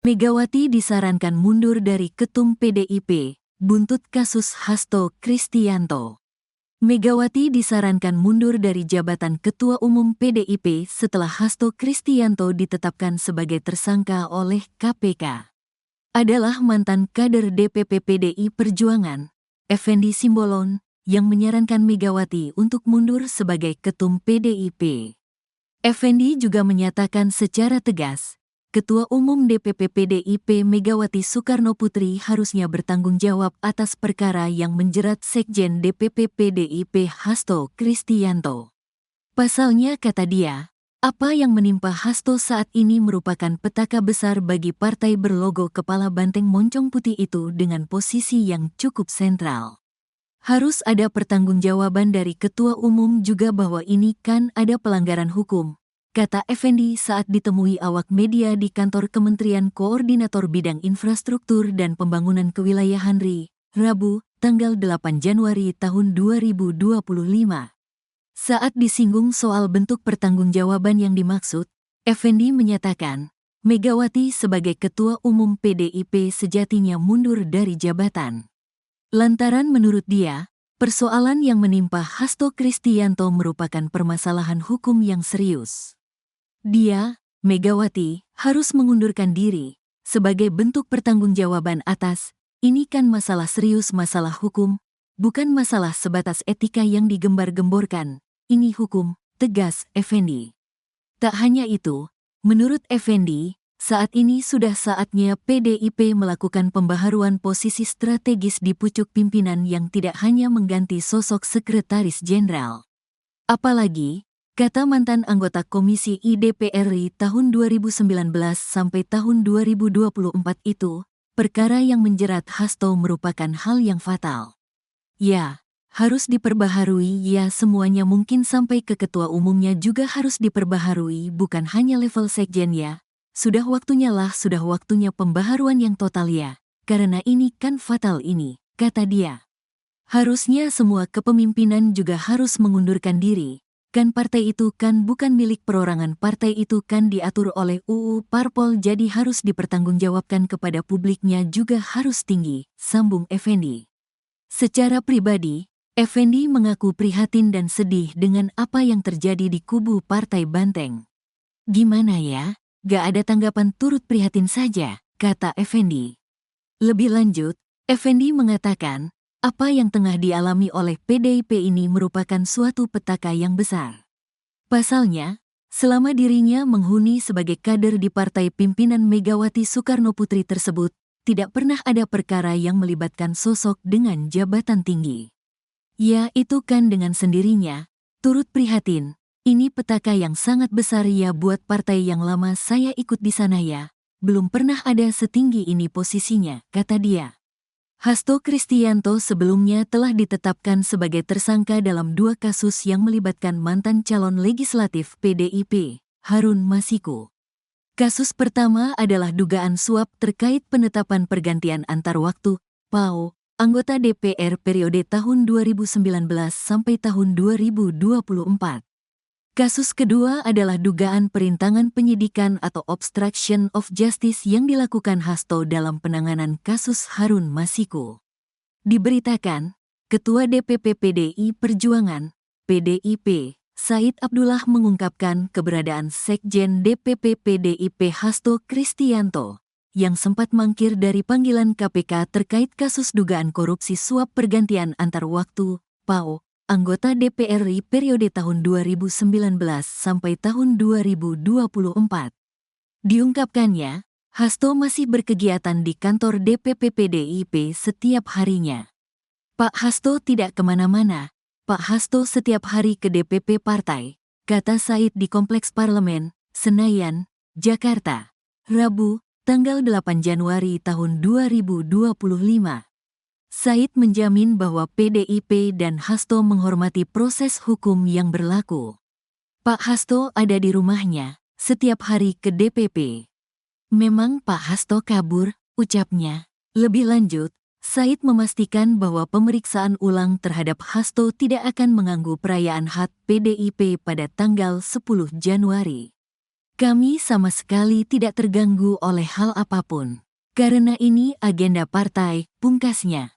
Megawati disarankan mundur dari Ketum PDIP, buntut kasus Hasto Kristianto. Megawati disarankan mundur dari jabatan Ketua Umum PDIP setelah Hasto Kristianto ditetapkan sebagai tersangka oleh KPK. Adalah mantan kader DPP PDI Perjuangan, Effendi Simbolon, yang menyarankan Megawati untuk mundur sebagai Ketum PDIP. Effendi juga menyatakan secara tegas, Ketua Umum DPP PDIP Megawati Soekarnoputri harusnya bertanggung jawab atas perkara yang menjerat Sekjen DPP PDIP Hasto Kristianto. Pasalnya, kata dia, apa yang menimpa Hasto saat ini merupakan petaka besar bagi partai berlogo kepala banteng moncong putih itu dengan posisi yang cukup sentral. Harus ada pertanggungjawaban dari Ketua Umum juga bahwa ini kan ada pelanggaran hukum, kata Effendi saat ditemui awak media di kantor Kementerian Koordinator Bidang Infrastruktur dan Pembangunan Kewilayahan RI, Rabu, tanggal 8 Januari tahun 2025. Saat disinggung soal bentuk pertanggungjawaban yang dimaksud, Effendi menyatakan, Megawati sebagai Ketua Umum PDIP sejatinya mundur dari jabatan. Lantaran menurut dia, persoalan yang menimpa Hasto Kristianto merupakan permasalahan hukum yang serius. Dia, Megawati, harus mengundurkan diri sebagai bentuk pertanggungjawaban atas, ini kan masalah serius, masalah hukum, bukan masalah sebatas etika yang digembar-gemborkan, ini hukum, tegas Effendi. Tak hanya itu, menurut Effendi, saat ini sudah saatnya PDIP melakukan pembaharuan posisi strategis di pucuk pimpinan yang tidak hanya mengganti sosok sekretaris jenderal. Apalagi, kata mantan anggota Komisi I DPR RI tahun 2019 sampai tahun 2024 itu, perkara yang menjerat Hasto merupakan hal yang fatal. Ya, harus diperbaharui, ya semuanya mungkin sampai ke ketua umumnya juga harus diperbaharui, bukan hanya level sekjen ya. Sudah waktunya pembaharuan yang total ya, karena ini kan fatal ini, kata dia. Harusnya semua kepemimpinan juga harus mengundurkan diri. Kan partai itu kan bukan milik perorangan, partai itu kan diatur oleh UU Parpol, jadi harus dipertanggungjawabkan kepada publiknya juga harus tinggi, sambung Effendi. Secara pribadi, Effendi mengaku prihatin dan sedih dengan apa yang terjadi di kubu Partai Banteng. Gimana ya, gak ada tanggapan, turut prihatin saja, kata Effendi. Lebih lanjut, Effendi mengatakan, apa yang tengah dialami oleh PDIP ini merupakan suatu petaka yang besar. Pasalnya, selama dirinya menghuni sebagai kader di partai pimpinan Megawati Soekarnoputri tersebut, tidak pernah ada perkara yang melibatkan sosok dengan jabatan tinggi. Ya, itu kan dengan sendirinya, turut prihatin, ini petaka yang sangat besar ya buat partai yang lama saya ikut di sana ya, belum pernah ada setinggi ini posisinya, kata dia. Hasto Kristianto sebelumnya telah ditetapkan sebagai tersangka dalam 2 kasus yang melibatkan mantan calon legislatif PDIP, Harun Masiku. Kasus pertama adalah dugaan suap terkait penetapan pergantian antar waktu, PAO, anggota DPR periode tahun 2019 sampai tahun 2024. Kasus kedua adalah dugaan perintangan penyidikan atau obstruction of justice yang dilakukan Hasto dalam penanganan kasus Harun Masiku. Diberitakan, Ketua DPP PDI Perjuangan, PDIP, Said Abdullah mengungkapkan keberadaan Sekjen DPP PDIP Hasto Kristianto, yang sempat mangkir dari panggilan KPK terkait kasus dugaan korupsi suap pergantian antar waktu, PAO, anggota DPR RI periode tahun 2019 sampai tahun 2024. Diungkapkannya, Hasto masih berkegiatan di kantor DPP PDIP setiap harinya. Pak Hasto tidak kemana-mana, Pak Hasto setiap hari ke DPP partai, kata Said di Kompleks Parlemen, Senayan, Jakarta, Rabu, tanggal 8 Januari tahun 2025. Said menjamin bahwa PDIP dan Hasto menghormati proses hukum yang berlaku. Pak Hasto ada di rumahnya, setiap hari ke DPP. Memang Pak Hasto kabur, ucapnya. Lebih lanjut, Said memastikan bahwa pemeriksaan ulang terhadap Hasto tidak akan mengganggu perayaan HUT PDIP pada tanggal 10 Januari. Kami sama sekali tidak terganggu oleh hal apapun. Karena ini agenda partai, pungkasnya.